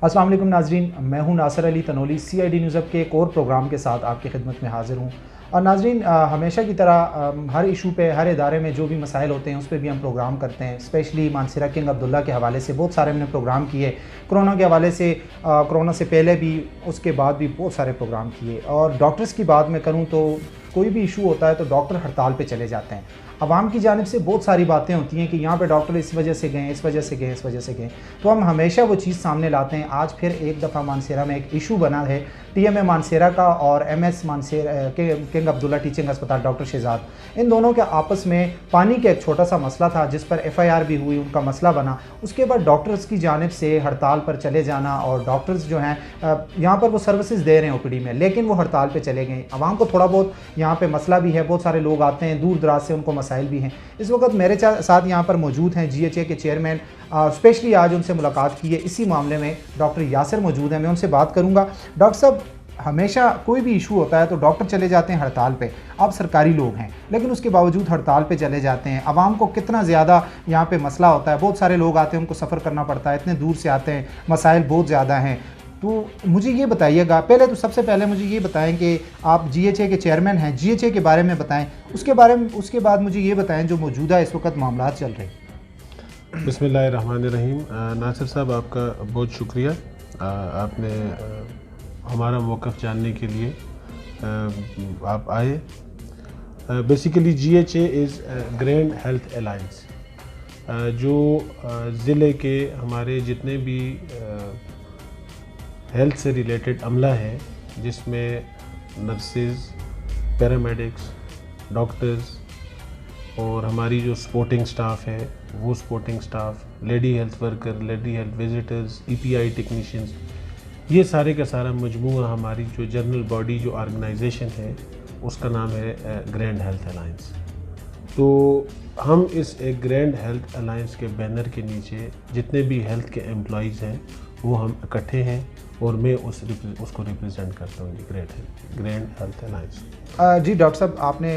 अस्सलाम वालेकुम नाजरीन, मैं हूं नासिर अली तनोली। CID न्यूज़ अब के एक और प्रोग्राम के साथ आपकी खिदमत में हाज़िर हूं। और नाजरीन, हमेशा की तरह हर इशू पे, हर इदारे में जो भी मसाइल होते हैं उस पर भी हम प्रोग्राम करते हैं। स्पेशली मानसरा किंग अब्दुल्ला के हवाले से बहुत सारे हमने प्रोग्राम किए। कोरोना के हवाले से, कोरोना से पहले भी, उसके बाद भी बहुत सारे प्रोग्राम किए। और डॉक्टर्स की बात मैं करूँ तो कोई भी इशू होता है तो डॉक्टर हड़ताल पे चले जाते हैं। आवाम की जानिब से बहुत सारी बातें होती हैं कि यहाँ पे डॉक्टर इस वजह से गए, इस वजह से गए, इस वजह से गए। तो हम हमेशा वो चीज़ सामने लाते हैं। आज फिर एक दफ़ा मानसेरा में एक इशू बना है TMA मानसेरा का और MS Mansehra king Abdullah teaching अस्पताल डॉक्टर शहजाद, इन दोनों के आपस में पानी का एक छोटा सा मसला था जिस पर FIR भी हुई, उनका मसला बना। उसके बाद डॉक्टर्स की जानिब से हड़ताल पर चले जाना, और डॉक्टर्स जो हैं यहाँ पर वो सर्विसेज दे रहे हैं OPD में, लेकिन वो हड़ताल पर चले गए। आवाम को थोड़ा बहुत यहाँ पर मसला भी है, बहुत सारे लोग आते हैं दूर दराज से, उनको मसाइल भी हैं। इस वक्त मेरे साथ यहाँ पर मौजूद हैं GHA के चेयरमैन। स्पेशली आज उनसे मुलाकात की है इसी मामले में। डॉक्टर यासिर मौजूद हैं, मैं उनसे बात करूँगा। डॉक्टर साहब, हमेशा कोई भी इशू होता है तो डॉक्टर चले जाते हैं हड़ताल पे। आप सरकारी लोग हैं लेकिन उसके बावजूद हड़ताल पे चले जाते हैं। आवाम को कितना ज़्यादा यहाँ पे मसला होता है, बहुत सारे लोग आते हैं, उनको सफ़र करना पड़ता है, इतने दूर से आते हैं, मसाइल बहुत ज़्यादा हैं। तो मुझे ये बताइएगा, पहले तो सबसे पहले मुझे ये बताएं कि आप GHA के चेयरमैन हैं, GHA के बारे में बताएं। उसके बाद मुझे ये बताएं जो मौजूदा इस वक्त मामला चल रहे हैं। बिस्मिल्लाहिर्रहमानिर्रहीम। नासिर साहब, आपका बहुत शुक्रिया। आपने हमारा मौक़िफ़ जानने के लिए आप आए। Basically GHA is grand health alliance, जो ज़िले के हमारे जितने भी हेल्थ से रिलेटेड अमला है, जिसमें नर्सेज, पैरामेडिक्स, डॉक्टर्स और हमारी जो सपोर्टिंग स्टाफ है वो supporting staff, lady health worker, lady health visitors, EPI technicians, ये सारे का सारा मजमूआ हमारी जो जनरल बॉडी जो ऑर्गेनाइजेशन है उसका नाम है ग्रैंड हेल्थ अलायंस। तो हम इस एक ग्रैंड हेल्थ अलायंस के बैनर के नीचे जितने भी हेल्थ के एम्प्लॉयज़ हैं वो हम इकट्ठे हैं, और मैं उसको रिप्रेजेंट करता हूँ, ग्रैंड हेल्थ अलायंस। जी डॉक्टर साहब, आपने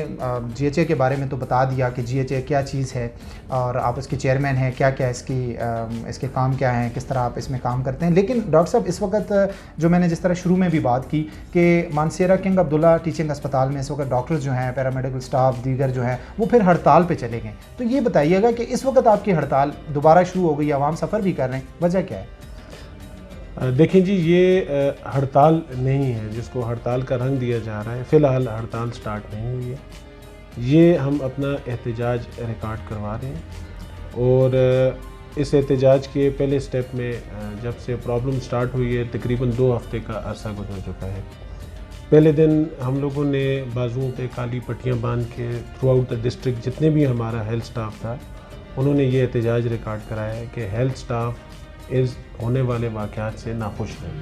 GHA के बारे में तो बता दिया कि GHA क्या चीज़ है और आप इसके चेयरमैन हैं, क्या क्या इसके काम क्या हैं, किस तरह आप इसमें काम करते हैं। लेकिन डॉक्टर साहब, इस वक्त जो मैंने जिस तरह शुरू में भी बात की कि मानसेरा किंग अब्दुल्ला टीचिंग अस्पताल में इस वक्त डॉक्टर्स जो हैं, पैरामेडिकल स्टाफ दीगर जो हैं, वो फिर हड़ताल पर चले गए। तो ये बताइएगा कि इस वक्त आपकी हड़ताल दोबारा शुरू हो गई, आवाम सफ़र भी कर रहे हैं, वजह क्या है? देखें जी, ये हड़ताल नहीं है जिसको हड़ताल का रंग दिया जा रहा है। फ़िलहाल हड़ताल स्टार्ट नहीं हुई है, ये हम अपना एहतजाज रिकॉर्ड करवा रहे हैं। और इस एहतजाज के पहले स्टेप में जब से प्रॉब्लम स्टार्ट हुई है तकरीबन 2 हफ्ते का अरसा गुजर चुका है। पहले दिन हम लोगों ने बाजुओं पे काली पट्टियाँ बांध के थ्रू आउट द डिस्ट्रिक्ट जितने भी हमारा हेल्थ स्टाफ था उन्होंने ये एहतजाज रिकॉर्ड कराया है कि हेल्थ स्टाफ होने वाले वाक़यात से नाखुश हैं।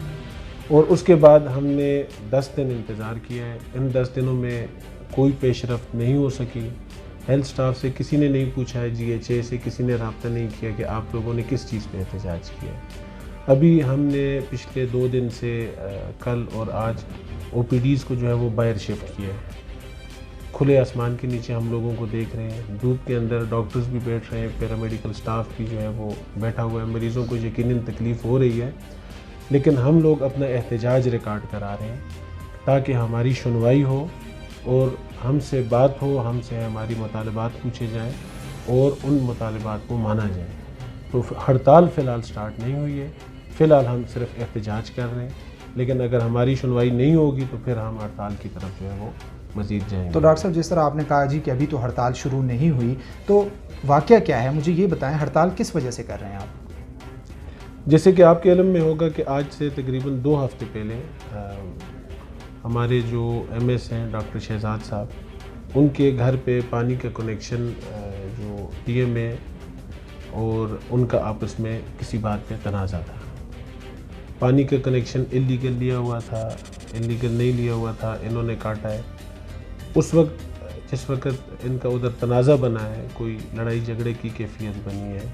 और उसके बाद हमने 10 दिन इंतज़ार किया है। इन 10 दिनों में कोई पेशरफ्त नहीं हो सकी। हेल्थ स्टाफ से किसी ने नहीं पूछा है, GHA से किसी ने रब्ता नहीं किया कि आप लोगों ने किस चीज़ पे एहतजाज किया है। अभी हमने पिछले 2 दिन से कल और आज OPDs को जो है वो बाहर शिफ्ट किया है। खुले आसमान के नीचे हम लोगों को देख रहे हैं, धूप के अंदर डॉक्टर्स भी बैठ रहे हैं, पैरामेडिकल स्टाफ भी जो है वो बैठा हुआ है। मरीज़ों को यकीनन तकलीफ़ हो रही है, लेकिन हम लोग अपना एहतजाज रिकॉर्ड करा रहे हैं ताकि हमारी सुनवाई हो और हमसे बात हो, हमसे हमारी मुतालबात पूछे जाएँ और उन मुतालबात को माना जाए। तो हड़ताल फ़िलहाल स्टार्ट नहीं हुई है, फ़िलहाल हम सिर्फ एहतजाज कर रहे हैं, लेकिन अगर हमारी सुनवाई नहीं होगी तो फिर हम हड़ताल की तरफ जो है वो मज़ीद जाएंगे। तो डॉक्टर साहब, जिस तरह आपने कहा जी कि अभी तो हड़ताल शुरू नहीं हुई, तो वाक़या क्या है, मुझे ये बताएं, हड़ताल किस वजह से कर रहे हैं आप? जैसे कि आपके इल्म में होगा कि आज से तकरीबन 2 हफ्ते पहले हमारे जो MS हैं डॉक्टर शहजाद साहब, उनके घर पे पानी का कनेक्शन जो TMA और उनका आपस में किसी बात पे तनाज़ा था। पानी का कनेक्शन इलीगल लिया हुआ था, इलीगल नहीं लिया हुआ था, इन्होंने काटा है। उस वक्त जिस वक्त इनका उधर तनाज़ा बना है, कोई लड़ाई झगड़े की कैफियत बनी है,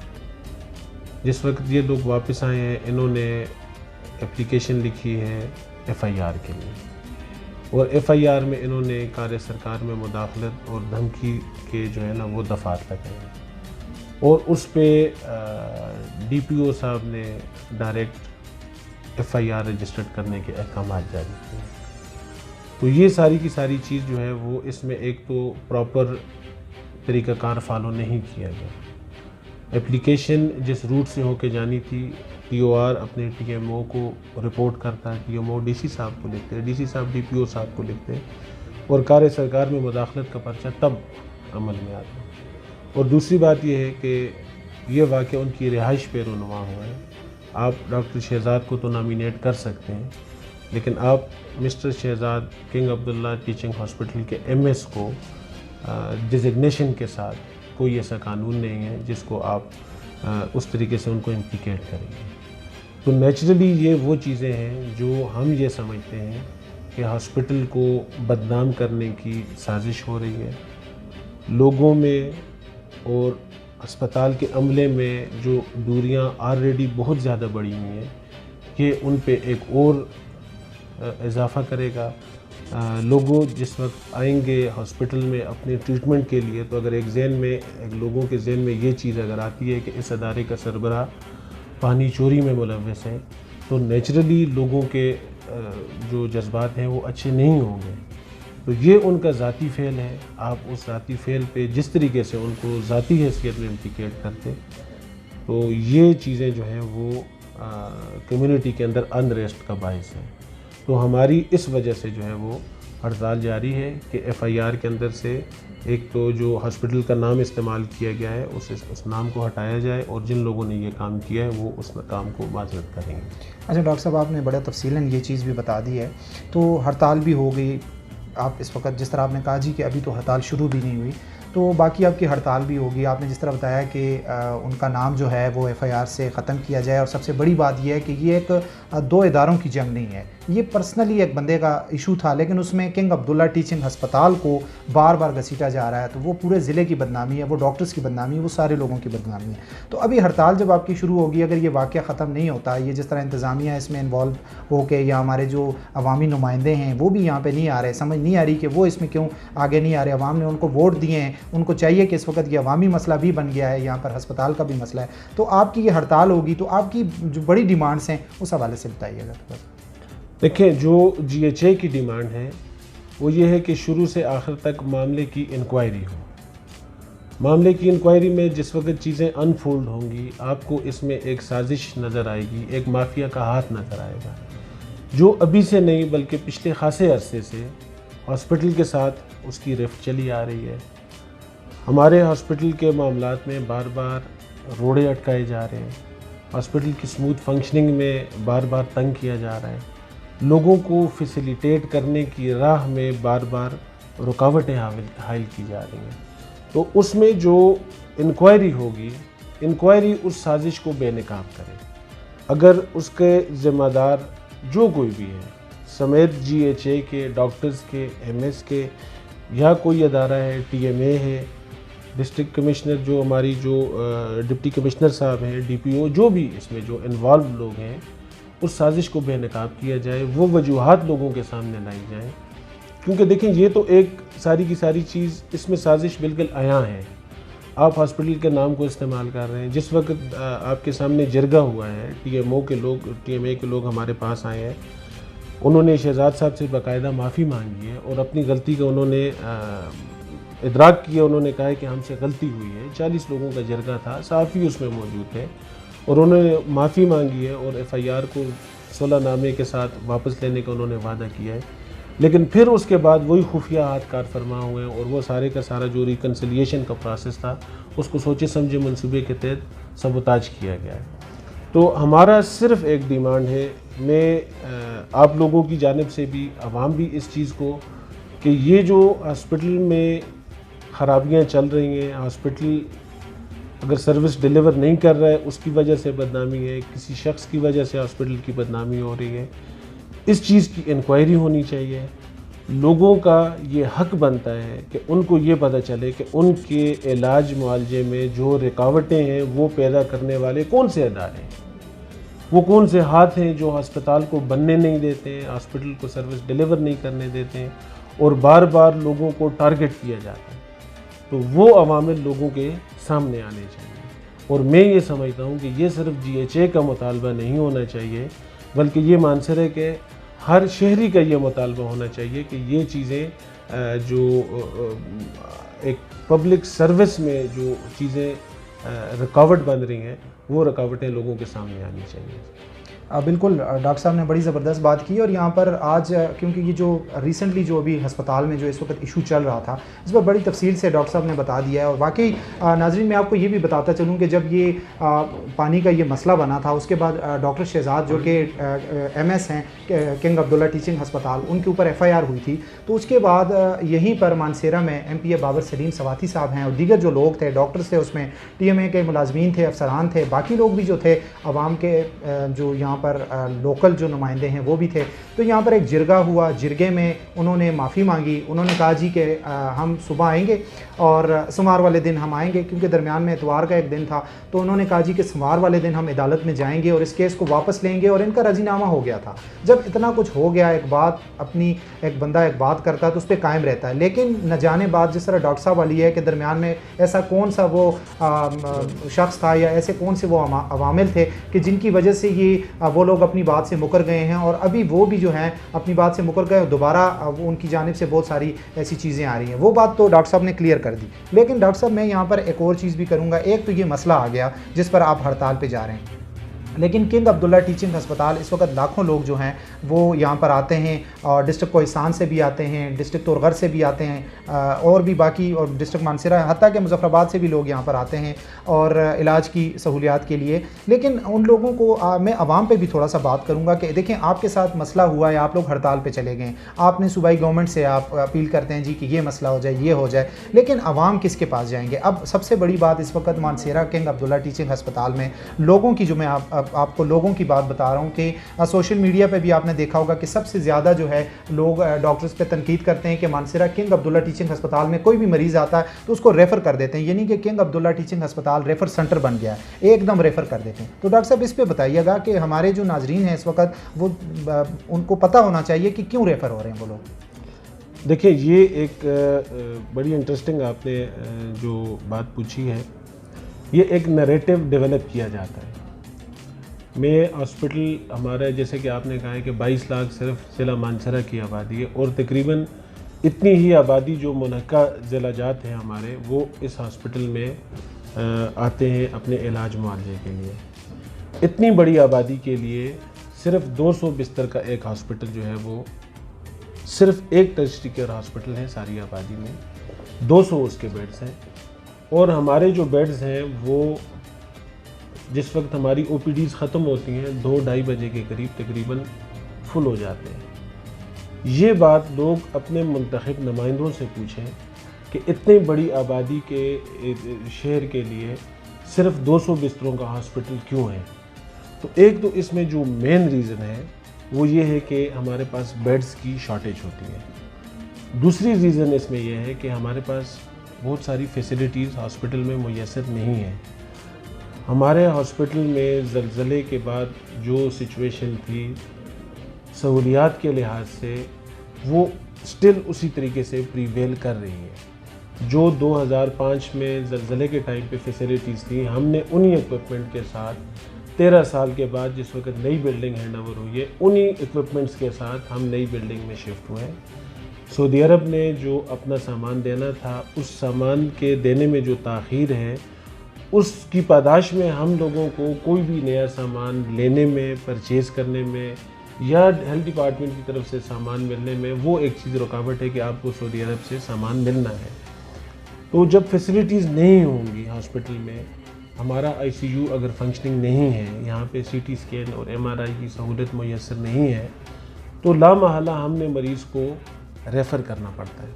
जिस वक्त ये लोग वापस आए हैं इन्होंने एप्लीकेशन लिखी है FIR के लिए, और FIR में इन्होंने कार्य सरकार में मुदाखलत और धमकी के जो है ना वो दफ़ात लगाए हैं, और उस पे DPO साहब ने डायरेक्ट FIR रजिस्टर्ड करने के अहकाम जारी किए। तो ये सारी की सारी चीज़ जो है वो इसमें एक तो प्रॉपर तरीक़ाकार फॉलो नहीं किया गया। एप्लीकेशन जिस रूट से होके जानी थी, TOR अपने TMO को रिपोर्ट करता है, TMO DC साहब को लिखते हैं, DC साहब DPO साहब को लिखते हैं और कार्य सरकार में मुदाखलत का पर्चा तब अमल में आता है। और दूसरी बात यह है कि ये वाक़या उनकी रिहाइश पे रूनुमा हुआ है। आप डॉक्टर शहजाद को तो नॉमिनेट कर सकते हैं, लेकिन आप mister Shahzad King Abdullah Teaching Hospital के MS को डिजिग्नेशन के साथ कोई ऐसा कानून नहीं है जिसको आप उस तरीके से उनको इम्प्लिकेट करेंगे। तो नेचुरली ये वो चीज़ें हैं जो हम ये समझते हैं कि हॉस्पिटल को बदनाम करने की साजिश हो रही है। लोगों में और अस्पताल के अमले में जो दूरियां ऑलरेडी बहुत ज़्यादा बढ़ी हुई हैं, ये उन पे एक और इजाफ़ा करेगा। लोगों जिस वक्त आएंगे हॉस्पिटल में अपने ट्रीटमेंट के लिए, तो अगर एक लोगों के जहन में ये चीज़ अगर आती है कि इस अदारे का सरबराह पानी चोरी में मुलव्वस है, तो नेचुरली लोगों के जो जज्बात हैं वो अच्छे नहीं होंगे। तो ये उनका ज़ाती फ़ेल है। आप उस ज़ाती फ़ेल पे जिस तरीके से उनको ज़ाती हैसियत में इम्प्लिकेट करते, तो ये चीज़ें जो हैं वो कम्युनिटी के अंदर अनरेस्ट का बायस है। तो हमारी इस वजह से जो है वो हड़ताल जारी है कि FIR के अंदर से एक तो जो हॉस्पिटल का नाम इस्तेमाल किया गया है उस नाम को हटाया जाए और जिन लोगों ने ये काम किया है वो उस काम को माजरत करेंगे। अच्छा डॉक्टर साहब, आपने बड़ा तफसीलन ये चीज़ भी बता दी है। तो हड़ताल भी हो गई, आप इस वक्त जिस तरह आपने कहा जी कि अभी तो हड़ताल शुरू भी नहीं हुई, तो बाकी आपकी हड़ताल भी होगी। आपने जिस तरह बताया कि उनका नाम जो है वो FIR से ख़त्म किया जाए, और सबसे बड़ी बात यह है कि ये एक दो इदारों की जंग नहीं है, ये पर्सनली एक बंदे का इशू था, लेकिन उसमें किंग अब्दुल्ला टीचिंग हस्पताल को बार बार घसीटा जा रहा है। तो वो पूरे ज़िले की बदनामी है, वो डॉक्टर्स की बदनामी है, वो सारे लोगों की बदनामी है। तो अभी हड़ताल जब आपकी शुरू होगी, अगर ये वाक़या ख़त्म नहीं होता, ये जिस तरह इंतज़ामिया इसमें इन्वॉल्व हो के या हमारे जो अवामी नुमाइंदे हैं वो भी यहाँ पर नहीं आ रहे, समझ नहीं आ रही कि वो इसमें क्यों आगे नहीं आ रहे। अवाम ने उनको वोट दिए हैं, उनको चाहिए कि इस वक्त ये अवामी मसला भी बन गया है, यहाँ पर हस्पताल का भी मसला है। तो आपकी ये हड़ताल होगी, तो आपकी जो बड़ी डिमांड्स हैं उस हवाले से बताइएगा। देखिए, जो GHA की डिमांड है वो ये है कि शुरू से आखिर तक मामले की इंक्वायरी हो। मामले की इंक्वायरी में जिस वक्त चीज़ें अनफोल्ड होंगी, आपको इसमें एक साजिश नज़र आएगी, एक माफिया का हाथ नज़र आएगा, जो अभी से नहीं बल्कि पिछले खासे अरसे से हॉस्पिटल के साथ उसकी रिफ्ट चली आ रही है। हमारे हॉस्पिटल के मामलात में बार बार रोड़े अटकाए जा रहे हैं, हॉस्पिटल की स्मूथ फंक्शनिंग में बार बार तंग किया जा रहा है, लोगों को फैसिलिटेट करने की राह में बार बार रुकावटें हायल की जा रही हैं। तो उसमें जो इंक्वायरी होगी, इंक्वायरी उस साजिश को बेनकाब करे। अगर उसके ज़िम्मेदार जो कोई भी है, समेत GHA के, डॉक्टर्स के, MS के, या कोई अदारा है, TMA है, डिस्ट्रिक्ट कमिश्नर जो हमारी जो डिप्टी कमिश्नर साहब हैं, DPO, जो भी इसमें जो इन्वॉल्व लोग हैं, उस साजिश को बेनकाब किया जाए, वो वजूहात लोगों के सामने लाई जाए। क्योंकि देखें, ये तो एक सारी की सारी चीज़, इसमें साजिश बिल्कुल आया है। आप हॉस्पिटल के नाम को इस्तेमाल कर रहे हैं। जिस वक्त आपके सामने जरगा हुआ है, TMA के लोग हमारे पास आए हैं, उन्होंने शहजाद साहब से बाकायदा माफ़ी मांगी है और अपनी गलती का उन्होंने इदराक किया। उन्होंने कहा है कि हमसे गलती हुई है। 40 लोगों का जरगा था, साफ़ी उसमें मौजूद थे, और उन्होंने माफ़ी मांगी है और FIR को सुलहनामे के साथ वापस लेने का उन्होंने वादा किया है। लेकिन फिर उसके बाद वही खुफिया हाथ कार फरमा हुए हैं और वो सारे का सारा जो रिकन्सिलिएशन का प्रोसेस था, उसको सोचे समझे मंसूबे के तहत सबोताज किया गया है। तो हमारा सिर्फ़ एक डिमांड है, मैं आप लोगों की जानिब से भी, आवाम भी इस चीज़ को, कि ये जो हॉस्पिटल में ख़राबियाँ चल रही हैं, हॉस्पिटल अगर सर्विस डिलीवर नहीं कर रहा है उसकी वजह से बदनामी है, किसी शख्स की वजह से हॉस्पिटल की बदनामी हो रही है, इस चीज़ की इंक्वायरी होनी चाहिए। लोगों का ये हक बनता है कि उनको ये पता चले कि उनके इलाज मुआलजे में जो रुकावटें हैं वो पैदा करने वाले कौन से अदारे हैं, वो कौन से हाथ हैं जो अस्पताल को बनने नहीं देते हैं, हॉस्पिटल को सर्विस डिलीवर नहीं करने देते हैं और बार बार लोगों को टारगेट किया जाता है। तो वो अवामिल लोगों के सामने आने चाहिए। और मैं ये समझता हूँ कि ये सिर्फ GHA का मुतालबा नहीं होना चाहिए, बल्कि ये मानसरे के हर शहरी का ये मुतालबा होना चाहिए कि ये चीज़ें जो एक पब्लिक सर्विस में जो चीज़ें रुकावट बन रही हैं, वो रुकावटें लोगों के सामने आनी चाहिए। बिल्कुल, डॉक्टर साहब ने बड़ी ज़बरदस्त बात की। और यहाँ पर आज क्योंकि ये जो रिसेंटली जो अभी अस्पताल में जो इस वक्त इशू चल रहा था, इस पर बड़ी तफसील से डॉक्टर साहब ने बता दिया है। और वाकई नाज़रीन, मैं आपको ये भी बताता चलूँ कि जब ये पानी का ये मसला बना था, उसके बाद डॉक्टर शहजाद जो कि MS हैं किंग अब्दुल्ला टीचिंग हस्पताल, उनके ऊपर FIR हुई थी। तो उसके बाद यहीं पर मानसेरा में MPA बाबर सलीम सवाती साहब हैं और दीगर जो लोग थे, डॉक्टर्स थे, उसमें TMA के मुलाजमीन थे, अफसरान थे, बाकी लोग भी जो थे, अवाम के जो यहाँ पर लोकल जो नुमाइंदे हैं वो भी थे। तो यहाँ पर एक जिरगा हुआ, जिरगे में उन्होंने माफ़ी मांगी। उन्होंने कहा जी कि हम सुबह आएंगे और सोमवार वाले दिन हम आएंगे, क्योंकि दरमियान में इतवार का एक दिन था। तो उन्होंने कहा जी कि सोमवार वाले दिन हम अदालत में जाएंगे और इस केस को वापस लेंगे, और इनका राजीनामा हो गया था। जब इतना कुछ हो गया, एक बात अपनी एक बंदा एक बात करता है तो उस पर कायम रहता है। लेकिन न जाने बात जिस तरह डॉक्टर साहब वाली है कि दरमियान में ऐसा कौन सा वो शख्स था या ऐसे कौन से वो अवामिल थे कि जिनकी वजह से ये वो लोग अपनी बात से मुकर गए हैं, और अभी वो भी जो हैं अपनी बात से मुकर गए, दोबारा उनकी जानिब से बहुत सारी ऐसी चीज़ें आ रही हैं। वो बात तो डॉक्टर साहब ने क्लियर कर दी। लेकिन डॉक्टर साहब, मैं यहाँ पर एक और चीज़ भी करूँगा। एक तो ये मसला आ गया जिस पर आप हड़ताल पे जा रहे हैं, लेकिन किंग अब्दुल्ला टीचिंग हस्पताल इस वक्त लाखों लोग जो हैं वो यहाँ पर आते हैं, और डिस्ट्रिक्ट कोहिस्तान से भी आते हैं, डिस्ट्रिक्ट तोरगर से भी आते हैं, और भी बाकी, और डिस्ट्रिक्ट मानसरा, हत्ता के मुजफ्फराबाद से भी लोग यहाँ पर आते हैं और इलाज की सहूलियात के लिए। लेकिन उन लोगों को मैं आवाम पे भी थोड़ा सा बात करूँगा कि देखें, आपके साथ मसला हुआ है, आप लोग हड़ताल पर चले गए, आपने सूबाई गवर्नमेंट से आप अपील करते हैं जी कि ये मसला हो जाए, ये हो जाए, लेकिन आवाम किसके पास जाएंगे? अब सबसे बड़ी बात इस वक्त मानसरा किंग अब्दुल्ला टीचिंग हस्पताल में लोगों की, जो मैं आपको लोगों की बात बता रहा हूँ कि सोशल मीडिया पे भी आपने देखा होगा कि सबसे ज़्यादा जो है लोग डॉक्टर्स पे तनकीद करते हैं कि मानसरा किंग अब्दुल्ला टीचिंग हस्पताल में कोई भी मरीज़ आता है तो उसको रेफ़र कर देते हैं, यानी कि किंग अब्दुल्ला टीचिंग हस्पताल रेफ़र सेंटर बन गया है, एकदम रेफ़र कर देते हैं। तो डॉक्टर साहब, इस पर बताइएगा कि हमारे जो नाजरीन हैं इस वक्त, वो उनको पता होना चाहिए कि क्यों रेफ़र हो रहे हैं वो लोग। देखिए, ये एक बड़ी इंटरेस्टिंग आपने जो बात पूछी है, ये एक नैरेटिव डेवलप किया जाता है। मैं हॉस्पिटल हमारा, जैसे कि आपने कहा है कि 22 लाख सिर्फ ज़िला मानसरा की आबादी है, और तकरीबन इतनी ही आबादी जो मुनक्का ज़िला जात हैं हमारे, वो इस हॉस्पिटल में आते हैं अपने इलाज मुआवजे के लिए। इतनी बड़ी आबादी के लिए सिर्फ 200 बिस्तर का एक हॉस्पिटल जो है, वो सिर्फ एक टर्शरी केयर हॉस्पिटल है सारी आबादी में, 200 उसके बेड्स हैं। और हमारे जो बेड्स हैं वो जिस वक्त हमारी OPDs ख़त्म होती हैं 2-2:30 बजे के करीब तकरीबन फुल हो जाते हैं। ये बात लोग अपने मुंतखब नुमाइंदों से पूछें कि इतनी बड़ी आबादी के शहर के लिए सिर्फ 200 बिस्तरों का हॉस्पिटल क्यों है? तो एक तो इसमें जो मेन रीज़न है वो ये है कि हमारे पास बेड्स की शॉर्टेज होती है। दूसरी रीज़न इसमें यह है कि हमारे पास बहुत सारी फैसिलिटीज़ हॉस्पिटल में मुयस्सर नहीं है। हमारे हॉस्पिटल में ज़लज़ले के बाद जो सिचुएशन थी सहूलियात के लिहाज से, वो स्टिल उसी तरीके से प्रीवेल कर रही है। जो 2005 में ज़लज़ले के टाइम पे फैसिलिटीज़ थी, हमने उन्हीं इक्विपमेंट के साथ 13 साल के बाद जिस वक्त नई बिल्डिंग हैंड ओवर हुई है, उन्हीं इक्विपमेंट्स के साथ हम नई बिल्डिंग में शिफ्ट हुए। सऊदी अरब ने जो अपना सामान देना था, उस सामान के देने में जो ताख़ीर है, उसकी पादाश में हम लोगों को कोई भी नया सामान लेने में, परचेज़ करने में या हेल्थ डिपार्टमेंट की तरफ से सामान मिलने में, वो एक चीज़ रुकावट है कि आपको सऊदी अरब से सामान मिलना है। तो जब फैसिलिटीज़ नहीं होंगी हॉस्पिटल में, हमारा ICU अगर फंक्शनिंग नहीं है, यहाँ पे CT स्कैन और MRI की सहूलत मुयस्सर नहीं है, तो लामहला हमने मरीज़ को रेफ़र करना पड़ता है।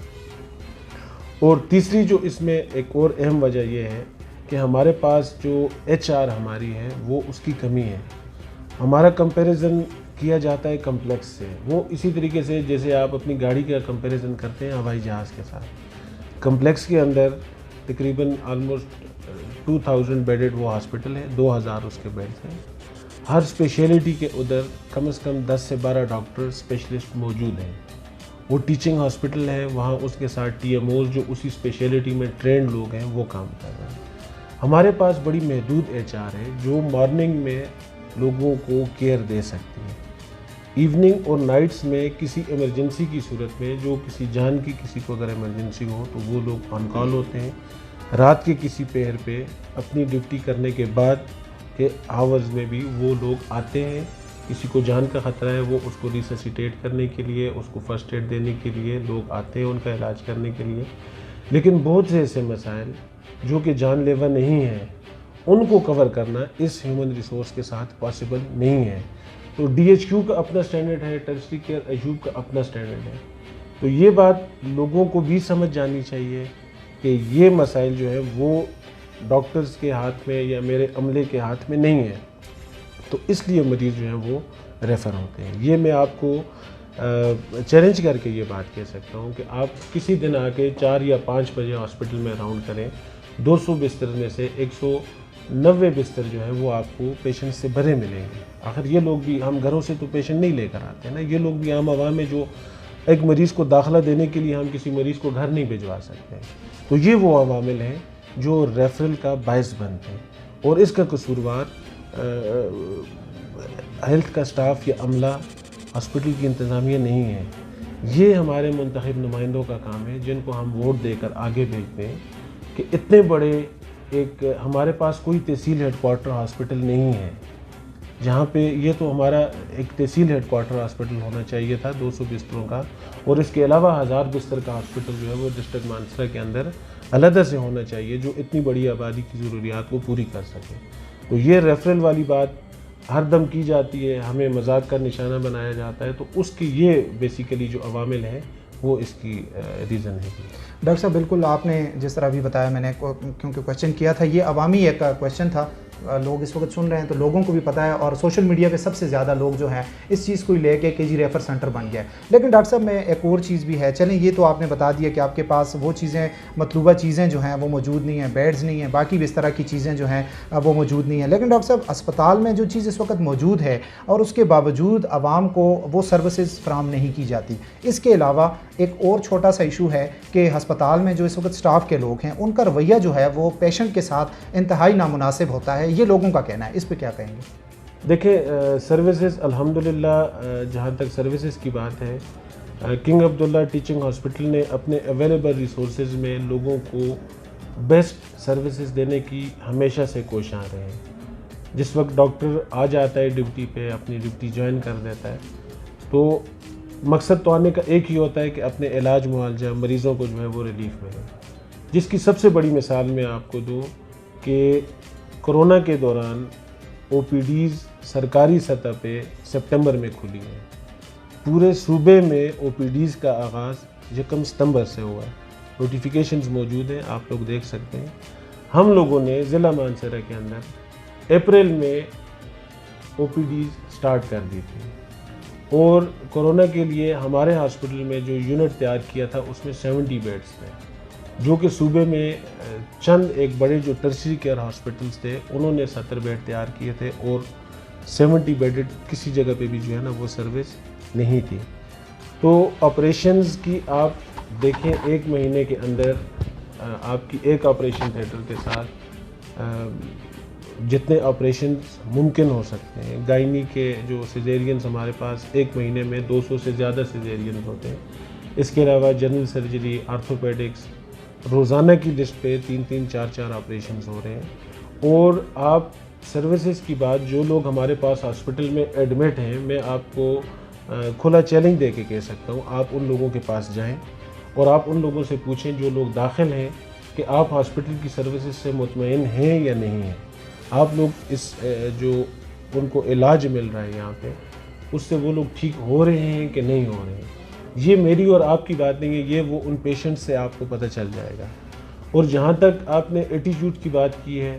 और तीसरी जो इसमें एक और अहम वजह यह है कि हमारे पास जो HR हमारी है वो उसकी कमी है। हमारा कंपैरिजन किया जाता है कम्प्लेक्स से, वो इसी तरीके से जैसे आप अपनी गाड़ी का कंपैरिजन करते हैं हवाई जहाज़ के साथ। कम्प्लेक्स के अंदर तकरीबन ऑलमोस्ट 2000 बेडेड वो हॉस्पिटल है, 2000 उसके बेड्स हैं। हर स्पेशलिटी के उधर कम से कम 10 से 12 डॉक्टर स्पेशलिस्ट मौजूद हैं। वो टीचिंग हॉस्पिटल है, वहाँ उसके साथ TMOs जो उसी स्पेशलिटी में ट्रेंड लोग हैं वो काम कर रहे हैं। हमारे पास बड़ी महदूद HR है जो मॉर्निंग में लोगों को केयर दे सकती है। इवनिंग और नाइट्स में किसी इमरजेंसी की सूरत में, जो किसी जान की किसी को अगर इमरजेंसी हो तो वो लोग ऑन कॉल होते हैं। रात के किसी पहर पे अपनी ड्यूटी करने के बाद के आवर्स में भी वो लोग आते हैं। किसी को जान का ख़तरा है, वो उसको रिससिटेट करने के लिए, उसको फ़र्स्ट एड देने के लिए लोग आते हैं, उनका इलाज करने के लिए। लेकिन बहुत से ऐसे मसाइल जो कि जानलेवा नहीं हैं, उनको कवर करना इस ह्यूमन रिसोर्स के साथ पॉसिबल नहीं है। तो DHQ का अपना स्टैंडर्ड है, टर्शरी केयर अयूब का अपना स्टैंडर्ड है। तो ये बात लोगों को भी समझ जानी चाहिए कि ये मसाइल जो है वो डॉक्टर्स के हाथ में या मेरे अमले के हाथ में नहीं है, तो इसलिए मरीज़ जो है वो रेफ़र होते हैं। ये मैं आपको चैलेंज करके ये बात कह सकता हूँ कि आप किसी दिन आके 4 या 5 बजे हॉस्पिटल में राउंड करें, 200 बिस्तर में से 190 बिस्तर जो है वो आपको पेशेंट से भरे मिलेंगे। आखिर ये लोग भी, हम घरों से तो पेशेंट नहीं लेकर आते हैं ना, ये लोग भी आम आवाम में जो एक मरीज़ को दाखिला देने के लिए हम किसी मरीज़ को घर नहीं भिजवा सकते हैं। तो ये वो अवामिल हैं जो रेफरल का बायस बनते हैं, और इसका कसूरवार हेल्थ का स्टाफ या अमला, हॉस्पिटल की इंतज़ामिया नहीं है। ये हमारे मुंतखब नुमाइंदों का काम है, जिनको हम वोट देकर आगे भेजते हैं कि इतने बड़े एक हमारे पास कोई तहसील हेडक्वार्टर हॉस्पिटल नहीं है, जहाँ पे ये तो हमारा एक तहसील हेडक्वार्टर हॉस्पिटल होना चाहिए था 200 बिस्तरों का, और इसके अलावा 1000 बिस्तर का हॉस्पिटल जो है वो डिस्ट्रिक्ट मानसरा के अंदर अलग से होना चाहिए, जो इतनी बड़ी आबादी की ज़रूरियात को पूरी कर सके। तो ये रेफरल वाली बात हर दम की जाती है, हमें मजाक का निशाना बनाया जाता है, तो उसकी ये बेसिकली जो अवामिल हैं वो इसकी रीज़न है। डॉक्टर साहब, बिल्कुल आपने जिस तरह अभी बताया, मैंने क्योंकि क्वेश्चन किया था, ये अवामी एक क्वेश्चन था, लोग इस वक्त सुन रहे हैं तो लोगों को भी पता है, और सोशल मीडिया पे सबसे ज़्यादा लोग जो हैं इस चीज़ को लेके KG रेफर सेंटर बन गया है। लेकिन डॉक्टर साहब, मैं एक और चीज़ भी है, चलें ये तो आपने बता दिया कि आपके पास वो चीज़ें, मतलूबा चीज़ें जो हैं वो मौजूद नहीं हैं, बेड्स नहीं हैं, बाकी भी इस तरह की चीज़ें जो हैं वो मौजूद नहीं हैं। लेकिन डॉक्टर साहब, अस्पताल में जो चीज़ इस वक्त मौजूद है और उसके बावजूद आवाम को वो सर्विसेज फ्राहम नहीं की जाती। इसके अलावा एक और छोटा सा इशू है कि अस्पताल में जो इस वक्त स्टाफ के लोग हैं, उनका रवैया जो है वो पेशेंट के साथ इंतहाई नामुनासिब होता है, ये लोगों का कहना है। इस पे क्या कहेंगे? देखिए, सर्विसेज अल्हम्दुलिल्लाह, जहाँ तक सर्विसेज की बात है, किंग अब्दुल्ला टीचिंग हॉस्पिटल ने अपने अवेलेबल रिसोर्सेज में लोगों को बेस्ट सर्विसेज देने की हमेशा से कोशिश रहे हैं। जिस वक्त डॉक्टर आ जाता है ड्यूटी पे, अपनी ड्यूटी ज्वाइन कर देता है, तो मकसद तो आने का एक ही होता है कि अपने इलाज मुआवजा मरीज़ों को जो है वो रिलीफ मिले। जिसकी सबसे बड़ी मिसाल मैं आपको दूँ कि कोरोना के दौरान OPDs सरकारी सतह पे सितंबर में खुली हैं। पूरे सूबे में OPDs का आगाज़ 1 सितंबर से हुआ है। नोटिफिकेशंस मौजूद हैं, आप लोग देख सकते हैं। हम लोगों ने ज़िला मानसरा के अंदर अप्रैल में OPDs स्टार्ट कर दी थी, और कोरोना के लिए हमारे हॉस्पिटल में जो यूनिट तैयार किया था उसमें 70 बेड्स थे, जो कि सूबे में चंद एक बड़े जो टर्शरी केयर हॉस्पिटल्स थे उन्होंने 70 बेड तैयार किए थे, और 70 बेडेड किसी जगह पे भी जो है ना वो सर्विस नहीं थी। तो ऑपरेशंस की आप देखें, 1 महीने के अंदर आपकी एक ऑपरेशन थिएटर के साथ जितने ऑपरेशंस मुमकिन हो सकते हैं, गायनी के जो सिजेरियंस हमारे पास 1 महीने में 200 से ज़्यादा सिजेरियंस होते हैं। इसके अलावा जनरल सर्जरी, आर्थोपेडिक्स, रोज़ाना की लिस्ट पे 3-3, 4-4 ऑपरेशंस हो रहे हैं। और आप सर्विसेज की बात, जो लोग हमारे पास हॉस्पिटल में एडमिट हैं, मैं आपको खुला चैलेंज दे के कह सकता हूँ, आप उन लोगों के पास जाएं और आप उन लोगों से पूछें जो लोग दाखिल हैं कि आप हॉस्पिटल की सर्विसेज से मुतमईन हैं या नहीं हैं। आप लोग इस जो उनको इलाज मिल रहा है यहाँ पे, उससे वो लोग ठीक हो रहे हैं कि नहीं हो रहे हैं। ये मेरी और आपकी बात नहीं है, ये वो उन पेशेंट से आपको पता चल जाएगा। और जहाँ तक आपने एटीट्यूड की बात की है,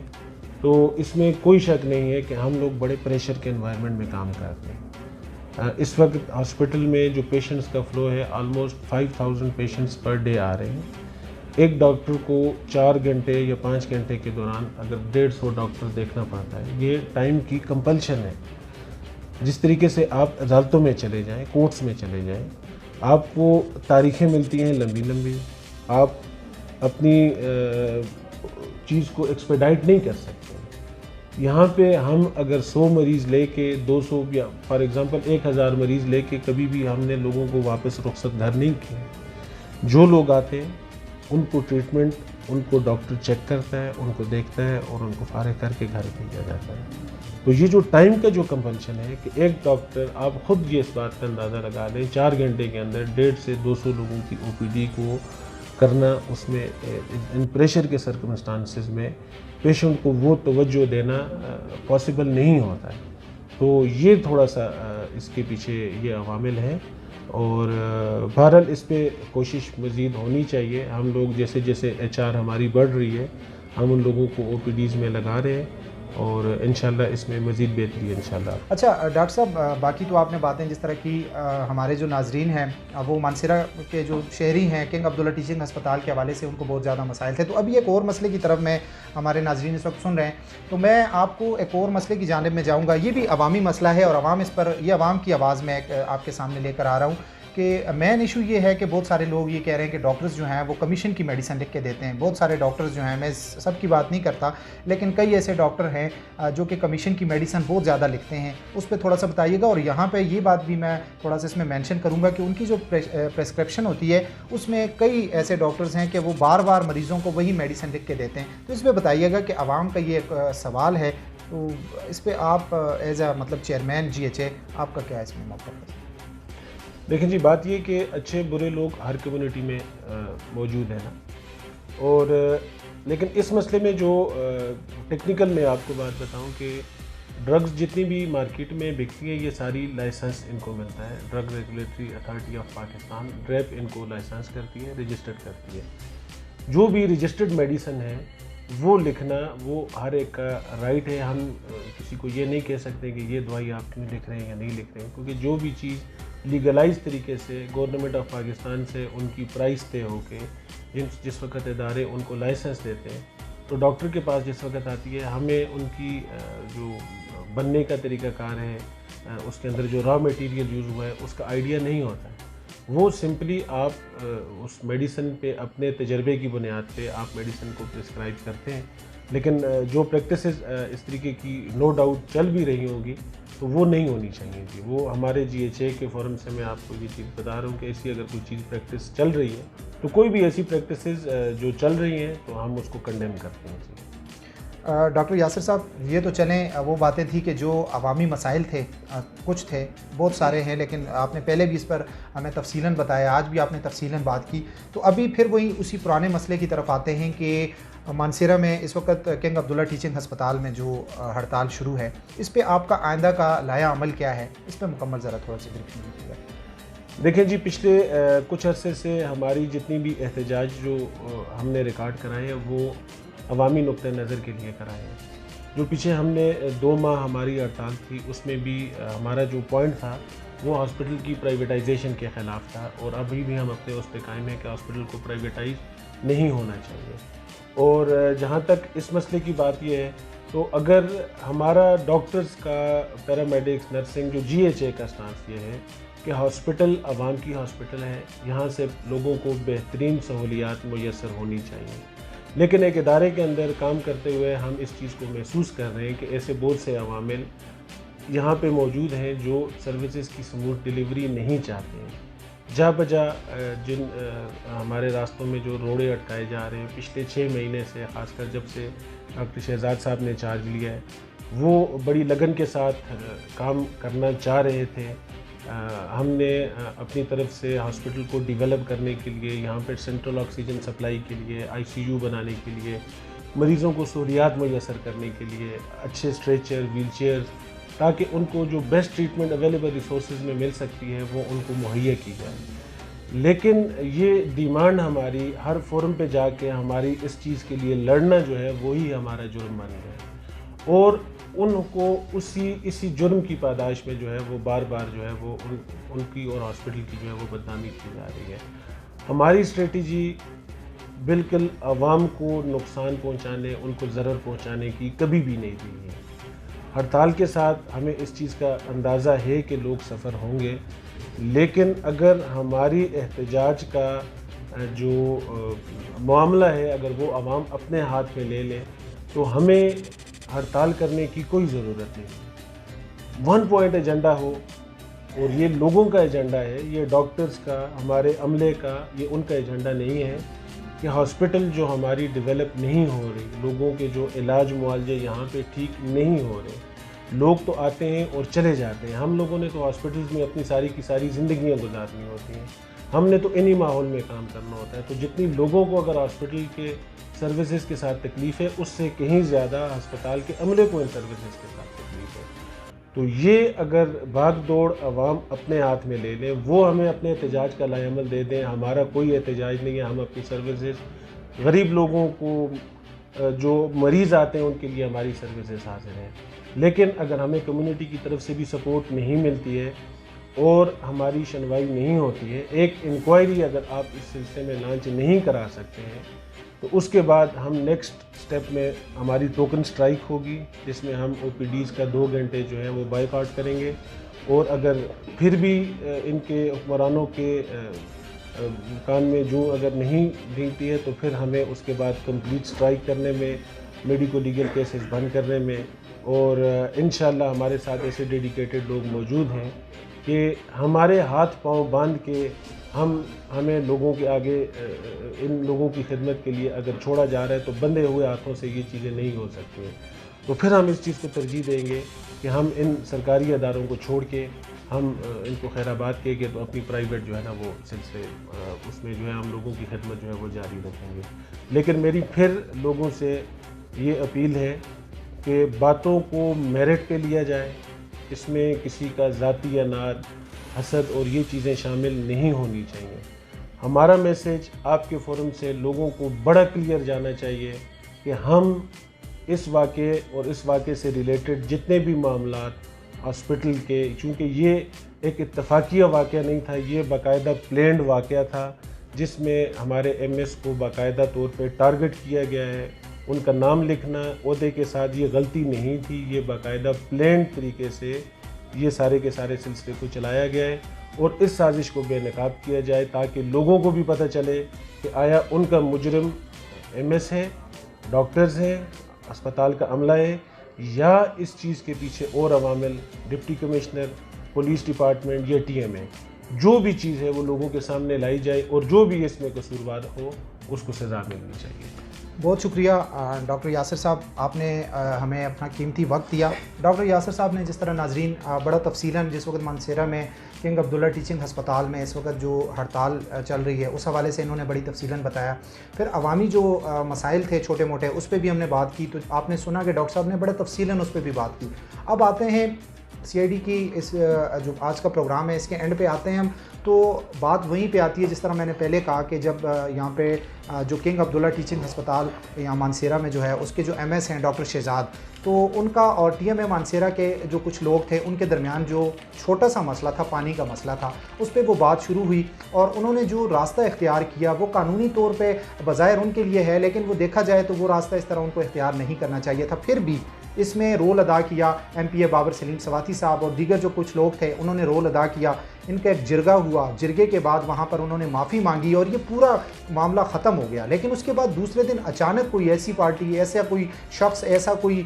तो इसमें कोई शक नहीं है कि हम लोग बड़े प्रेशर के एनवायरनमेंट में काम करते हैं। इस वक्त हॉस्पिटल में जो पेशेंट्स का फ़्लो है, ऑलमोस्ट 5000 पेशेंट्स पर डे आ रहे हैं। एक डॉक्टर को 4 घंटे या 5 घंटे के दौरान अगर 150 डॉक्टर देखना पड़ता है, ये टाइम की कंपल्शन है। जिस तरीके से आप अदालतों में चले जाएं, कोर्ट्स में चले जाएं, आपको तारीखें मिलती हैं लंबी लंबी, आप अपनी चीज़ को एक्सपेडाइट नहीं कर सकते। यहाँ पे हम अगर 100 मरीज़ लेके 200 या फॉर एग्ज़ाम्पल 1000 मरीज़ लेके कभी भी हमने लोगों को वापस रुखसत घर नहीं किए। जो लोग आते हैं उनको ट्रीटमेंट, उनको डॉक्टर चेक करता है, उनको देखता है और उनको फारिग करके घर भेजा जाता है। तो ये जो टाइम का जो कंपल्शन है कि एक डॉक्टर, आप ख़ुद ये इस बात का अंदाज़ा लगा लें, 4 घंटे के अंदर 150 से 200 लोगों की OPD को करना, उसमें इन प्रेशर के सर्कमस्टांसेस में पेशेंट को वो तवज्जो देना पॉसिबल नहीं होता है। तो ये थोड़ा सा इसके पीछे ये अवामिल हैं और बहरहाल इस पे कोशिश मज़ीद होनी चाहिए। हम लोग जैसे जैसे HR हमारी बढ़ रही है, हम उन लोगों को OPDs में लगा रहे हैं और इंशाल्लाह इसमें मज़ीद बेहतरी है इंशाल्लाह। अच्छा डॉक्टर साहब, बाकी तो आपने बातें जिस तरह की हमारे जो नाजरीन हैं वो मानसरा के जो शहरी हैं किंग अब्दुल्ला टीचिंग हस्पताल के हवाले से उनको बहुत ज़्यादा मसाइल थे। तो अभी एक और मसले की तरफ मैं हमारे नाजरीन इस वक्त सुन रहे हैं, तो मैं आपको एक और मसले की जानिब में जाऊँगा। ये भी अवामी मसला है और अवाम इस पर, ये अवाम की आवाज़ में आपके सामने लेकर आ रहा हूँ कि मेन इशू ये है कि बहुत सारे लोग ये कह रहे हैं कि डॉक्टर्स जो हैं वो कमीशन की मेडिसिन लिख के देते हैं। बहुत सारे डॉक्टर्स जो हैं, मैं सब की बात नहीं करता, लेकिन कई ऐसे डॉक्टर हैं जो कि कमीशन की मेडिसिन बहुत ज़्यादा लिखते हैं। उस पर थोड़ा सा बताइएगा। और यहाँ पे ये बात भी मैं थोड़ा सा इसमें मेंशन करूँगा कि उनकी जो प्रेस्क्रिप्शन होती है उसमें कई ऐसे डॉक्टर्स हैं कि वो बार बार मरीज़ों को वही मेडिसिन लिख के देते हैं। तो इस पर बताइएगा कि आवाम का ये एक सवाल है, तो इस पर आप एज आ मतलब चेयरमैन GHA आपका क्या इसमें मौक़िफ़ है? देखिए जी, बात ये कि अच्छे बुरे लोग हर कम्युनिटी में मौजूद हैं ना, और लेकिन इस मसले में जो टेक्निकल मैं आपको बात बताऊं कि ड्रग्स जितनी भी मार्केट में बिकती है ये सारी लाइसेंस इनको मिलता है। Drug regulatory authority of Pakistan DRAP इनको लाइसेंस करती है, रजिस्टर्ड करती है। जो भी रजिस्टर्ड मेडिसिन है वो लिखना वो हर एक का राइट है। हम किसी को ये नहीं कह सकते कि ये दवाई आप क्यों लिख रहे हैं या नहीं लिख रहे हैं, क्योंकि जो भी चीज़ लीगलाइज तरीके से गवर्नमेंट ऑफ पाकिस्तान से उनकी प्राइस तय होके जिस वक्त इदारे उनको लाइसेंस देते हैं, तो डॉक्टर के पास जिस वक्त आती है हमें उनकी जो बनने का तरीक़ाकार है, उसके अंदर जो रॉ मटेरियल यूज़ हुआ है उसका आइडिया नहीं होता है। वो सिंपली आप उस मेडिसिन पे अपने तजर्बे की बुनियाद पे आप मेडिसिन को प्रिस्क्राइब करते हैं। लेकिन जो प्रैक्टिसेस इस तरीके की नो डाउट चल भी रही होंगी तो वो नहीं होनी चाहिए थी। वो हमारे GHA के फोरम से मैं आपको ये चीज़ बता रहा हूँ कि ऐसी अगर कोई चीज़ प्रैक्टिस चल रही है तो कोई भी ऐसी प्रैक्टिसेस जो चल रही हैं तो हम उसको कंडेम करते हैं। डॉक्टर यासिर साहब, ये तो चलें वो बातें थी कि जो अवामी मसाइल थे, कुछ थे, बहुत सारे हैं, लेकिन आपने पहले भी इस पर हमें तफसीलन बताया, आज भी आपने तफसीलन बात की। तो अभी फिर वही उसी पुराने मसले की तरफ आते हैं कि मानसरा में इस वक्त किंग अब्दुल्ला टीचिंग हस्पताल में जो हड़ताल शुरू है, इस पर आपका आइंदा का लाया अमल क्या है, इस पर मुकम्मल ज़रा थोड़ा सा ब्रीफ कीजिएगा। देखिए जी, पिछले कुछ अरसे से हमारी जितनी भी एहतजाज जो हमने रिकॉर्ड कराए हैं वो अवामी नुक्ते नज़र के लिए कराए हैं। जो पीछे हमने 2 माह हमारी हड़ताल थी उसमें भी हमारा जो पॉइंट था वो हॉस्पिटल की प्राइवेटाइजेशन के ख़िलाफ़ था, और अभी भी हम अपने उस पर कायम है कि हॉस्पिटल को प्राइवेटाइज नहीं होना चाहिए। और जहाँ तक इस मसले की बात यह है, तो अगर हमारा डॉक्टर्स का, पैरामेडिक्स, नर्सिंग, जो GHA का स्टांस ये है कि हॉस्पिटल आवाम की हॉस्पिटल है, यहाँ से लोगों को बेहतरीन सहूलियात मुयस्सर होनी चाहिए। लेकिन एक इदारे के अंदर काम करते हुए हम इस चीज़ को महसूस कर रहे हैं कि ऐसे बहुत से अवामिल यहाँ पे मौजूद हैं जो सर्विसेज की स्मूथ डिलीवरी नहीं चाहते हैं। जा बजा जिन हमारे रास्तों में जो रोड़े अटकाए जा रहे हैं पिछले 6 महीने से, ख़ासकर जब से डॉक्टर शहजाद साहब ने चार्ज लिया है, वो बड़ी लगन के साथ काम करना चाह रहे थे। हमने अपनी तरफ से हॉस्पिटल को डेवलप करने के लिए, यहाँ पर सेंट्रल ऑक्सीजन सप्लाई के लिए, ICU बनाने के लिए, मरीज़ों को सहूलियात मुयस्सर करने के लिए अच्छे स्ट्रेचर, व्हील चेयर, ताकि उनको जो बेस्ट ट्रीटमेंट अवेलेबल रिसोर्सेज में मिल सकती है वो उनको मुहैया की जाए। लेकिन ये डिमांड हमारी हर फोरम पे जाके हमारी इस चीज़ के लिए लड़ना जो है वही हमारा जुर्म बन गया, और उनको इसी जुर्म की पादाश में जो है वो बार बार जो है वो उनकी और हॉस्पिटल की जो है वो बदनामी की जा रही है। हमारी स्ट्रेटजी बिल्कुल आवाम को नुकसान पहुंचाने, उनको ज़रर पहुंचाने की कभी भी नहीं रही है। हड़ताल के साथ हमें इस चीज़ का अंदाज़ा है कि लोग सफ़र होंगे, लेकिन अगर हमारी एहतजाज का जो मामला है अगर वो आवाम अपने हाथ में ले लें तो हमें हड़ताल करने की कोई ज़रूरत नहीं है। 1 पॉइंट एजेंडा हो, और ये लोगों का एजेंडा है, ये डॉक्टर्स का, हमारे अमले का, ये उनका एजेंडा नहीं है कि हॉस्पिटल जो हमारी डेवलप नहीं हो रही, लोगों के जो इलाज मुआवजे यहाँ पे ठीक नहीं हो रहे, लोग तो आते हैं और चले जाते हैं। हम लोगों ने तो हॉस्पिटल्स में अपनी सारी की सारी ज़िंदगियाँ गुजारनी होती हैं, हमने तो इन्हीं माहौल में काम करना होता है। तो जितनी लोगों को अगर हॉस्पिटल के सर्विसेज के साथ तकलीफ़ है, उससे कहीं ज़्यादा अस्पताल के अमले को इन सर्विसेज के साथ तकलीफ़ है। तो ये अगर भाग दौड़ अवाम अपने हाथ में ले लें, वो हमें अपने एहतजाज का लाएअमल दे दें, हमारा कोई एहतजाज नहीं है, हम अपनी सर्विसेज गरीब लोगों को जो मरीज़ आते हैं उनके लिए हमारी सर्विसेज हाजिर हैं। लेकिन अगर हमें कम्युनिटी की तरफ से भी सपोर्ट नहीं मिलती है और हमारी सुनवाई नहीं होती है, एक इंक्वायरी अगर आप इस सिलसिले में लॉन्च नहीं करा सकते हैं, तो उसके बाद हम नेक्स्ट स्टेप में हमारी टोकन स्ट्राइक होगी, जिसमें हम OPDs का 2 घंटे जो है वो बायकॉट करेंगे। और अगर फिर भी इनके हुक्मरानों के कान में जूं अगर नहीं भीगती है, तो फिर हमें उसके बाद कंप्लीट स्ट्राइक करने में, मेडिको लीगल केसेस बंद करने में, और इंशाल्लाह हमारे साथ ऐसे डेडिकेटेड लोग मौजूद हैं कि हमारे हाथ पांव बांध के हमें लोगों के आगे, इन लोगों की खिदमत के लिए अगर छोड़ा जा रहा है, तो बंधे हुए हाथों से ये चीज़ें नहीं हो सकती हैं। तो फिर हम इस चीज़ को तरजीह देंगे कि हम इन सरकारी अदारों को छोड़ के हम इनको खैराबाद के कि अपनी प्राइवेट जो है ना वो सिलसिले उसमें जो है हम लोगों की खिदमत जो है वो जारी रखेंगे। लेकिन मेरी फिर लोगों से ये अपील है कि बातों को मेरिट पे लिया जाए, इसमें किसी का ज़ाती अनार, हसद और ये चीज़ें शामिल नहीं होनी चाहिए। हमारा मैसेज आपके फोरम से लोगों को बड़ा क्लियर जाना चाहिए कि हम इस वाक़े और इस वाक़े से रिलेटेड जितने भी मामलात हॉस्पिटल के, चूँकि ये एक इत्तफाकिया वाक़या नहीं था, ये बाकायदा प्लेन्ड वाक़या था, जिसमें हमारे MS को बाकायदा तौर पे टारगेट किया गया है। उनका नाम लिखना ओहदे के साथ ये गलती नहीं थी, ये बाकायदा प्लेन्ड तरीके से ये सारे के सारे सिलसिले को चलाया गया है और इस साजिश को बेनकाब किया जाए, ताकि लोगों को भी पता चले कि आया उनका मुजरिम MS है, डॉक्टर्स हैं, अस्पताल का अमला है, या इस चीज़ के पीछे और अवामिल, डिप्टी कमिश्नर, पुलिस डिपार्टमेंट या TM है। जो भी चीज़ है वो लोगों के सामने लाई जाए और जो भी इसमें कसूरवार हो उसको सज़ा मिलनी चाहिए। बहुत शुक्रिया डॉक्टर यासिर साहब, आपने हमें अपना कीमती वक्त दिया। डॉक्टर यासिर साहब ने जिस तरह नाजरीन बड़ा तफसीलन जिस वक्त मानसेरा में किंग अब्दुल्ला टीचिंग हस्पताल में इस वक्त जो हड़ताल चल रही है उस हवाले से इन्होंने बड़ी तफसीलन बताया। फिर अवामी जो मसाइल थे छोटे मोटे उस पर भी हमने बात की, तो आपने सुना कि डॉक्टर साहब ने बड़ा तफसीलन उस पर भी बात की। अब आते हैं CID की इस जो आज का प्रोग्राम है इसके एंड पे आते हैं हम, तो बात वहीं पे आती है जिस तरह मैंने पहले कहा कि जब यहाँ पे जो किंग अब्दुल्ला टीचिंग हस्पताल यहाँ मानसेरा में जो है उसके जो MS हैं डॉक्टर शहजाद, तो उनका और TM मानसेरा के जो कुछ लोग थे उनके दरमियान जो छोटा सा मसला था, पानी का मसला था, उस पर वो बात शुरू हुई और उन्होंने जो रास्ता इख्तियार किया वो कानूनी तौर पे बज़ाहिर उनके लिए है, लेकिन वो देखा जाए तो वो रास्ता इस तरह उनको इख्तियार नहीं करना चाहिए था। फिर भी इसमें रोल अदा किया MPA बाबर सलीम सवाती साहब और दीगर जो कुछ लोग थे उन्होंने रोल अदा किया। इनका एक जिरगा हुआ, जिरगे के बाद वहाँ पर उन्होंने माफ़ी मांगी और ये पूरा मामला ख़त्म हो गया। लेकिन उसके बाद दूसरे दिन अचानक कोई ऐसी पार्टी, ऐसा कोई शख्स, ऐसा कोई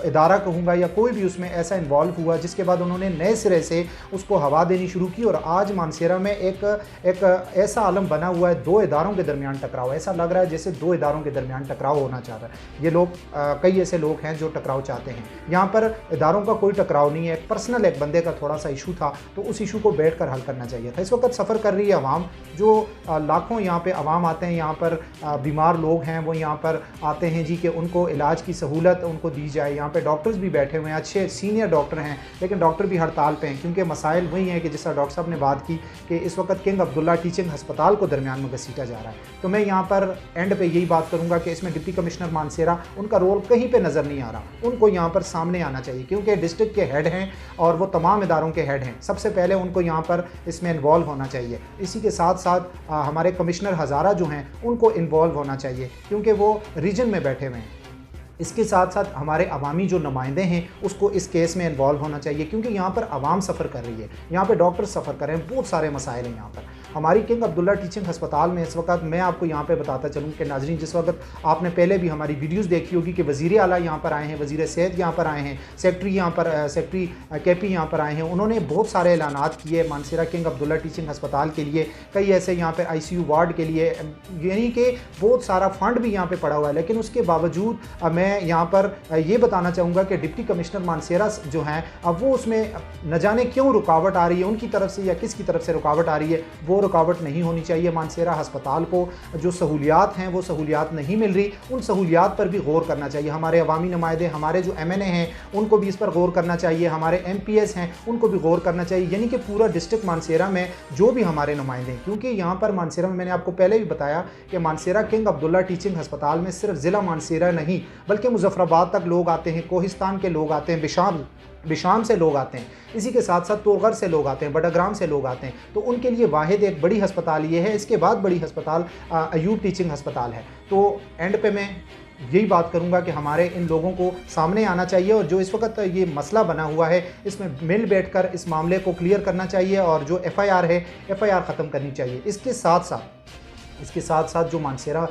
इदारा कहूँगा या कोई भी उसमें ऐसा इन्वॉल्व हुआ जिसके बाद उन्होंने नए सिरे से उसको हवा देनी शुरू की और आज मानसेरा में एक ऐसा आलम बना हुआ है, 2 इदारों के दरमियान टकराव। ऐसा लग रहा है जैसे 2 इदारों के दरमियान टकराव होना चाह रहा है। ये लोग कई ऐसे लोग हैं जो टकराव चाहते हैं। यहाँ पर इदारों का कोई टकराव नहीं है, पर्सनल एक बंदे का थोड़ा सा इशू था, तो उस इशू को बैठकर हल करना चाहिए था। इस वक्त सफ़र कर रही है आवाम, जो लाखों यहाँ पे आवाम आते हैं, यहाँ पर बीमार लोग हैं वो यहाँ पर आते हैं जी कि उनको इलाज की सहूलत उनको दी जाए। यहाँ पे डॉक्टर्स भी बैठे हुए हैं, अच्छे सीनियर डॉक्टर हैं, लेकिन डॉक्टर भी हड़ताल पे हैं क्योंकि मसाइल वही हैं कि जिस तरह डॉक्टर साहब ने बात की कि इस वक्त किंग अब्दुल्ला टीचिंग हस्पताल को दरमियान में घसीटा जा रहा है। तो मैं यहाँ पर एंड पे यही बात करूँगा कि इसमें डिप्टी कमिश्नर मानसेरा, उनका रोल कहीं पर नज़र नहीं आ रहा, उनको यहाँ पर सामने आना चाहिए क्योंकि डिस्ट्रिक्ट के हेड हैं और वो तमाम इदारों के हेड हैं। सबसे पहले उनको यहाँ पर इसमें इन्वॉल्व होना चाहिए। इसी के साथ साथ हमारे कमिश्नर हज़ारा जो हैं उनको इन्वॉल्व होना चाहिए क्योंकि वो रीजन में बैठे हुए हैं। इसके साथ साथ हमारे अवामी जो नुमाइंदे हैं उसको इस केस में इन्वॉल्व होना चाहिए क्योंकि यहाँ पर आवाम सफ़र कर रही है, यहाँ पर डॉक्टर सफ़र कर रहे हैं, बहुत सारे मसाइल हैं यहाँ पर। हमारी किंग अब्दुल्ला टीचिंग हस्पताल में इस वक्त मैं आपको यहाँ पे बताता चलूँ कि नाजरीन, जिस वक्त आपने पहले भी हमारी वीडियोस देखी होगी कि वज़ीर आला यहाँ पर आए हैं, वज़ीर सेहत यहाँ पर आए हैं, सेक्रेटरी केपी यहाँ पर आए हैं, उन्होंने बहुत सारे ऐलानात किए मानसरा किंग अब्दुल्ला टीचिंग हस्पताल के लिए, कई ऐसे यहाँ पर ICU वार्ड के लिए, यानी कि बहुत सारा फंड भी यहाँ पर पड़ा हुआ है। लेकिन उसके बावजूद मैं यहाँ पर ये बताना चाहूँगा कि डिप्टी कमिश्नर मानसरा जो हैं, अब वो उसमें न जाने क्यों रुकावट आ रही है, उनकी तरफ से या किसकी तरफ से रुकावट आ रही है, वो रुकावट नहीं होनी चाहिए। मानसरा हस्पताल को जो सहूलियात हैं वो सहूलियात नहीं मिल रही, उन सहूलियात पर भी गौर करना चाहिए। हमारे अवामी नुमाइंदे, हमारे जो MNA हैं, उनको भी इस पर गौर करना चाहिए, हमारे MPS हैं, उनको भी गौर करना चाहिए, यानी कि पूरा डिस्ट्रिक्ट मानसरा में जो भी हमारे नुमाइंदे हैं। क्योंकि यहाँ पर मानसरा में मैंने आपको पहले भी बताया कि मानसरा किंग अब्दुल्ला टीचिंग हस्पताल में सिर्फ ज़िला मानसरा नहीं बल्कि मुजफ्फराबाद तक लोग आते हैं, कोहिस्तान के लोग आते हैं, बिशाम से लोग आते हैं, इसी के साथ साथ तोगर से लोग आते हैं, बड़ाग्राम से लोग आते हैं। तो उनके लिए वाहिद एक बड़ी हस्पताल ये है। इसके बाद बड़ी हस्पताल अयूब टीचिंग हस्पताल है। तो एंड पे मैं यही बात करूंगा कि हमारे इन लोगों को सामने आना चाहिए और जो इस वक्त ये मसला बना हुआ है इसमें मिल बैठकर इस मामले को क्लियर करना चाहिए और जो FIR है FIR ख़त्म करनी चाहिए। इसके साथ साथ जो मानसरा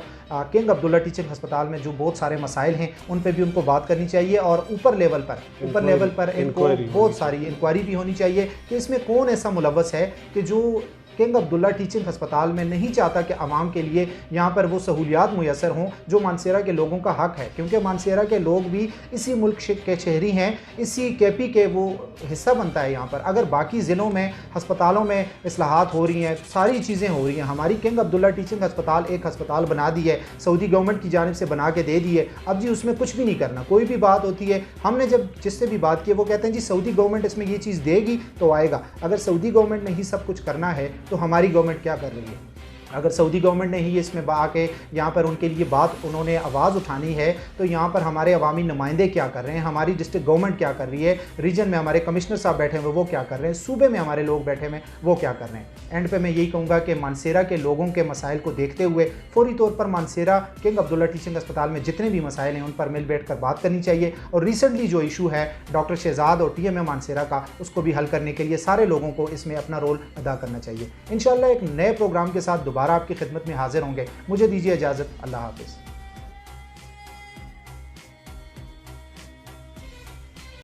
किंग अब्दुल्ला टीचिंग हस्पताल में जो बहुत सारे मसाइल हैं उन पे भी उनको बात करनी चाहिए और ऊपर लेवल पर इनको बहुत सारी इंक्वायरी भी होनी चाहिए कि इसमें कौन ऐसा मुलव्वस है कि जो किंग अब्दुल्ला टीचिंग हस्पताल में नहीं चाहता कि आवाम के लिए यहाँ पर वो सहूलियात मुयसर हों जो मानसरा के लोगों का हक़ है। क्योंकि मानसरा के लोग भी इसी मुल्क के शहरी हैं, इसी KP के वो हिस्सा बनता है यहाँ पर। अगर बाकी ज़िलों में हस्पतालों में इस्लाहात हो रही हैं, सारी चीज़ें हो रही हैं, हमारी किंग अब्दुल्ला टीचिंग हस्पताल एक हस्पताल बना दी है, सऊदी गवर्नमेंट की जानिब से बना के दे दी है। अब जी उसमें कुछ भी नहीं करना, कोई भी बात होती है, हमने जब जिससे भी बात की वो कहते हैं जी सऊदी गवर्नमेंट इसमें ये चीज़ देगी तो आएगा। अगर सऊदी गवर्नमेंट ने ही सब कुछ करना है तो हमारी गवर्नमेंट क्या कर रही है? अगर सऊदी गवर्नमेंट ने ही इसमें आके यहाँ पर उनके लिए बात उन्होंने आवाज़ उठानी है तो यहाँ पर हमारे अवामी नुमाइंदे क्या कर रहे हैं, हमारी डिस्ट्रिक्ट गवर्नमेंट क्या कर रही है, रीजन में हमारे कमिश्नर साहब बैठे हुए वो क्या कर रहे हैं, सूबे में हमारे लोग बैठे हुए वो क्या कर रहे हैं। एंड पे मैं यही कहूँगा कि मानसरा के लोगों के मसाइल को देखते हुए फौरी तौर पर मानसरा किंग अब्दुल्ला टीचिंग अस्पताल में जितने भी मसाइल हैं उन पर मिल बैठ कर बात करनी चाहिए। और रिसेंटली जो इशू है डॉक्टर शहजाद और TMA मानसरा का, उसको भी हल करने के लिए सारे लोगों को इसमें अपना रोल अदा करना चाहिए। इंशाल्लाह एक नए प्रोग्राम के साथ दोबारा आपकी खिदमत में हाजिर होंगे। मुझे दीजिए इजाज़त। अल्लाह हाफ़िज़।